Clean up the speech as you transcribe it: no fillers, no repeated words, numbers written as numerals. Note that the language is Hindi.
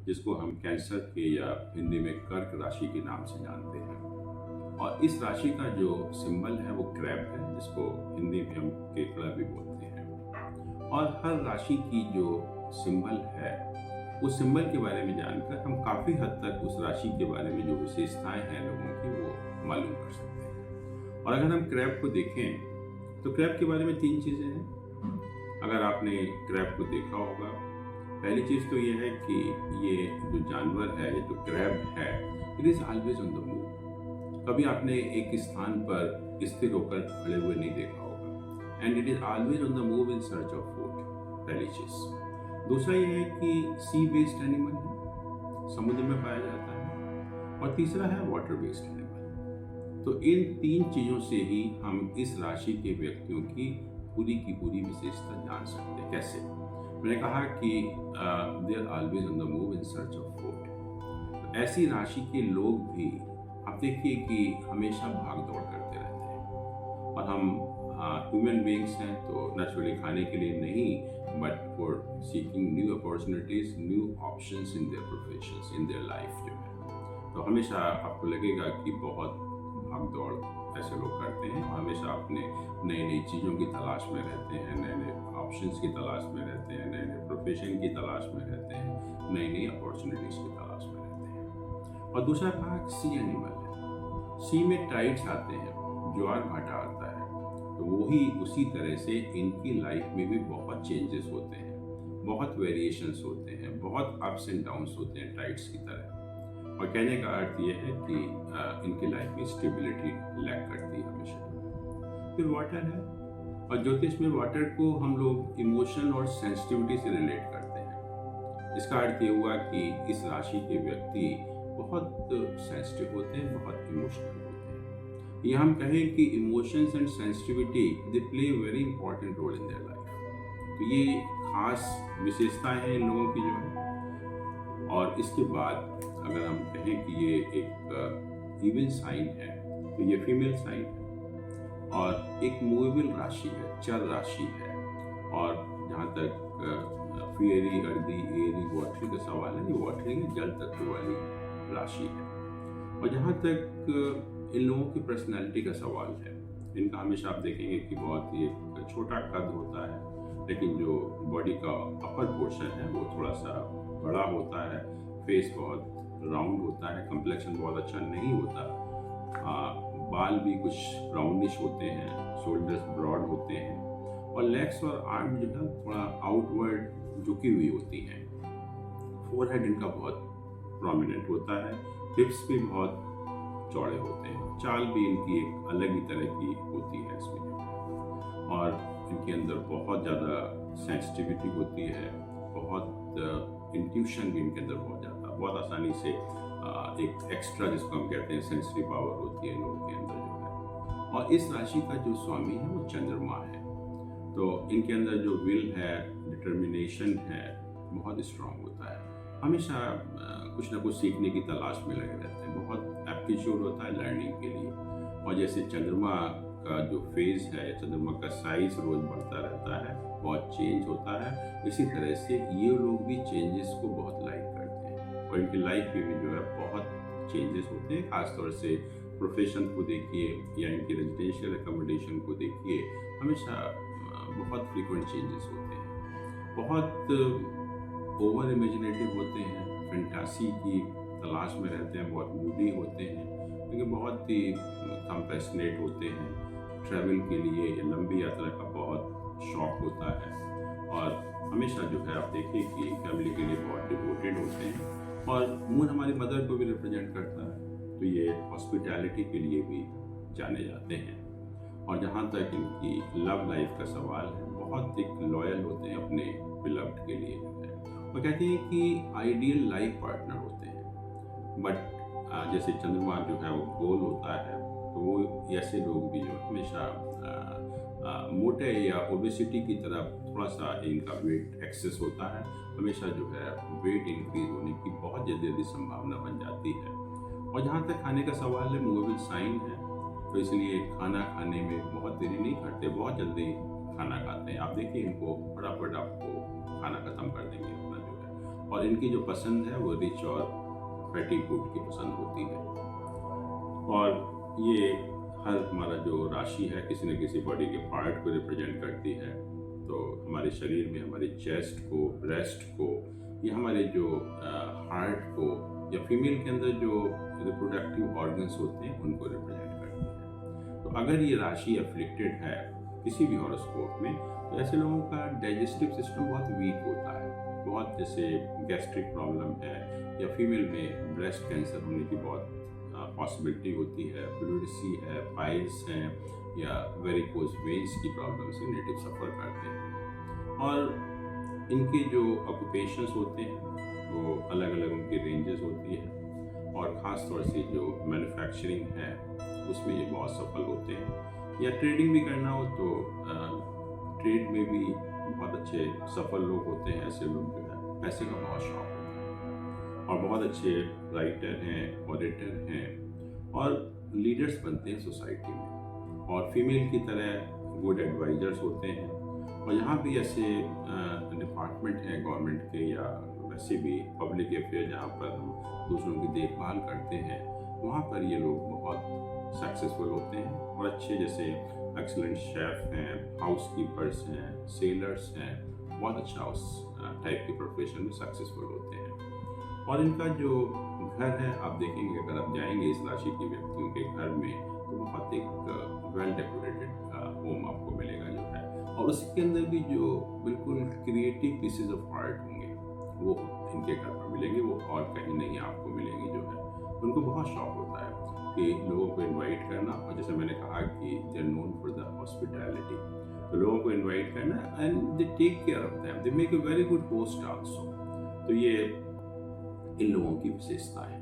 जिसको हम कैंसर के या हिंदी में कर्क राशि के नाम से जानते हैं। और इस राशि का जो सिंबल है वो क्रैब है, जिसको हिंदी में हम केकड़ा भी बोलते हैं। और हर राशि की जो सिंबल है, उस सिंबल के बारे में जानकर हम काफ़ी हद तक उस राशि के बारे में जो विशेषताएं हैं लोगों की, वो मालूम कर सकते हैं। और अगर हम क्रैब को देखें तो क्रैब के बारे में 3 चीज़ें हैं। अगर आपने क्रैब को देखा होगा, पहली चीज़ तो ये है कि ये जो जानवर है, ये जो क्रैब है, it is always on the move. कभी आपने एक स्थान पर स्थिर होकर खड़े हुए नहीं देखा होगा। And it is always on the move in search of food, पहली चीज़। दूसरा ये है कि सी बेस्ड एनिमल है, समुद्र में पाया जाता है। और तीसरा है वाटर बेस्ड एनिमल। तो इन 3 चीज़ों से ही हम इस राशि के व्यक्तियों की पूरी विशेषता जान सकते हैं। कैसे? मैंने कहा कि they are always on the move in search of food. ऐसी राशि के लोग भी आप देखिए कि हमेशा भाग दौड़ करते रहते हैं। और हम ह्यूमन बीइंग्स हैं, तो नेचुरली खाने के लिए नहीं, but for seeking new opportunities, new options in their professions, in their life जो है। तो हमेशा आपको लगेगा कि बहुत भाग दौड़ ऐसे लोग करते हैं, हमेशा अपने नई नई चीज़ों की तलाश में रहते हैं, नए नए ऑप्शंस की तलाश में रहते हैं, नए नए प्रोफेशन की तलाश में रहते हैं, नई नई अपॉर्चुनिटीज़ की तलाश में रहते हैं। और दूसरा कहा सी एनिमल है। सी में टाइड्स आते हैं, ज्वार भाटा आता है, तो वही उसी तरह से इनकी लाइफ में भी बहुत चेंजेस होते हैं, बहुत वेरिएशंस होते हैं, बहुत अप्स एंड डाउन्स होते हैं टाइड्स की तरह। और कहने का अर्थ ये है कि इनकी लाइफ में स्टेबिलिटी लैक करती है हमेशा। फिर वाटर है, और ज्योतिष में वाटर को हम लोग इमोशन और सेंसिटिविटी से रिलेट करते हैं। इसका अर्थ ये हुआ कि इस राशि के व्यक्ति बहुत सेंसिटिव होते हैं, बहुत इमोशनल होते हैं। ये हम कहें कि emotions and sensitivity they play a very important role in their life. तो ये खास विशेषताएं हैं इन लोगों की जो है। और इसके बाद अगर हम कहें कि ये एक इवन साइन है, तो ये फीमेल साइन है और एक मूवेबल राशि है, चल राशि है। और जहाँ तक फियरी, अर्दी, एरी, वाटरी का सवाल है, ये वाटरी है, जल तत्व वाली राशि है। और जहाँ तक इन लोगों की पर्सनैलिटी का सवाल है, इनका हमेशा आप देखेंगे कि बहुत ही एक छोटा कद होता है, लेकिन जो बॉडी का अपर पोर्शन है वो थोड़ा सा बड़ा होता है। फेस बहुत राउंड होता है, कम्प्लेक्शन बहुत अच्छा नहीं होता। बाल भी कुछ ब्राउनिश होते हैं, शोल्डर्स ब्रॉड होते हैं, और लेग्स और आर्म जो है थोड़ा आउटवर्ड झुकी हुई होती हैं। फोरहेड इनका बहुत प्रोमिनेंट होता है, हिप्स भी बहुत चौड़े होते हैं, चाल भी इनकी एक अलग ही तरह की होती है इसमें। और इनके अंदर बहुत ज़्यादा सेंसिटिविटी होती है, बहुत इंट्यूशन भी इनके अंदर बहुत ज़्यादा, बहुत आसानी से एक एक्स्ट्रा जिसको हम कहते हैं सेंसिटिव पावर होती है लोगों के अंदर जो है। और इस राशि का जो स्वामी है वो चंद्रमा है, तो इनके अंदर जो विल है, डिटर्मिनेशन है, बहुत स्ट्रांग होता है। हमेशा कुछ ना कुछ सीखने की तलाश में लगे रहते हैं, बहुत एप्टीट्यूड होता है लर्निंग के लिए। और जैसे चंद्रमा का जो फेज है, चंद्रमा का साइज रोज बढ़ता रहता है, बहुत चेंज होता है, इसी तरह से ये लोग भी चेंजेस को बहुत लाइक करते हैं। और इनकी लाइफ में भी जो है बहुत चेंजेस होते हैं, खासतौर से प्रोफेशन को देखिए या इनकी रेजिडेंशियल अकोमोडेशन को देखिए, हमेशा बहुत फ्रीक्वेंट चेंजेस होते हैं। बहुत ओवर इमेजिनेटिव होते हैं, फैंटासी की तलाश में रहते हैं, बहुत मूडी होते हैं, लेकिन बहुत ही कंपैशनेट होते हैं। ट्रैवल के लिए या लंबी यात्रा का बहुत शौक होता है। और हमेशा जो है आप देखिए कि फैमिली के लिए बहुत डिवोटेड होते हैं। और मून हमारी मदर को भी रिप्रेजेंट करता है, तो ये हॉस्पिटैलिटी के लिए भी जाने जाते हैं। और जहाँ तक इनकी लव लाइफ का सवाल है, बहुत एक लॉयल होते हैं अपने बिलव्ड के लिए जो है। वो कहते हैं कि आइडियल लाइफ पार्टनर होते हैं। बट जैसे चंद्रमा जो है वो गोल होता है, तो वो ऐसे लोग भी जो हमेशा मोटे या ओबेसिटी की तरफ थोड़ा सा इनका वेट एक्सेस होता है, हमेशा जो है वेट इंक्रीज होने की बहुत जल्दी संभावना बन जाती है। और जहाँ तक खाने का सवाल है, मूवेबल साइन है, तो इसलिए खाना खाने में बहुत देरी नहीं करते, बहुत जल्दी खाना खाते हैं। आप देखिए इनको फटाफट आपको खाना खत्म कर देंगे अपना जो है। और इनकी जो पसंद है वो रिच और फैटी फूड की पसंद होती है। और ये हर हमारा जो राशि है किसी न किसी बॉडी के पार्ट को रिप्रेजेंट करती है। तो हमारे शरीर में हमारे चेस्ट को, ब्रेस्ट को, या हमारे जो हार्ट को, या फीमेल के अंदर जो रिप्रोडक्टिव ऑर्गन्स होते हैं उनको रिप्रेजेंट करती है। तो अगर ये राशि अफ्लिक्टेड है किसी भी हॉरोस्कोप में, तो ऐसे लोगों का डाइजेस्टिव सिस्टम बहुत वीक होता है। बहुत जैसे गैस्ट्रिक प्रॉब्लम है, या फीमेल में ब्रेस्ट कैंसर होने की बहुत पॉसिबिलिटी होती है, प्लूरिसी है, पाइल्स हैं, या वेरिकोज वेन्स की प्रॉब्लम से नेटिव सफ़र करते हैं। और इनके जो ऑक्यूपेशंस होते हैं वो अलग अलग उनकी रेंजेस होती है, और ख़ास तौर से जो मैन्युफैक्चरिंग है उसमें ये बहुत सफल होते हैं। या ट्रेडिंग भी करना हो तो ट्रेड में भी बहुत अच्छे सफल लोग होते हैं। ऐसे लोग जो है पैसे का बहुत शौक होता है, और बहुत अच्छे राइटर हैं, ऑडिटर हैं, और लीडर्स बनते हैं सोसाइटी में। और फीमेल की तरह गुड एडवाइजर्स होते हैं। और यहाँ भी ऐसे डिपार्टमेंट हैं गवर्नमेंट के, या वैसे भी पब्लिक अफेयर जहाँ पर हम दूसरों की देखभाल करते हैं, वहाँ पर ये लोग बहुत सक्सेसफुल होते हैं। और अच्छे जैसे एक्सलेंट शेफ हैं, हाउस कीपर्स हैं, सेलर्स हैं, बहुत अच्छा उस टाइप के प्रोफेशन में सक्सेसफुल होते हैं। और इनका जो घर है, आप देखेंगे अगर आप जाएंगे इस राशि के व्यक्तियों के घर में, तो बहुत एक वेल डेकोरेटेड होम आपको मिलेगा जो है। और उसके अंदर भी जो बिल्कुल क्रिएटिव पीसेज ऑफ आर्ट होंगे वो इनके घर पर मिलेंगे, वो और कहीं नहीं आपको मिलेंगे जो है। उनको बहुत शौक होता है कि लोगों को इनवाइट करना, और जैसे मैंने कहा कि they are known for the hospitality, तो लोगों को इनवाइट करना and they take care of them, they make a very good host also. तो ये इन लोगों की विशेषता है।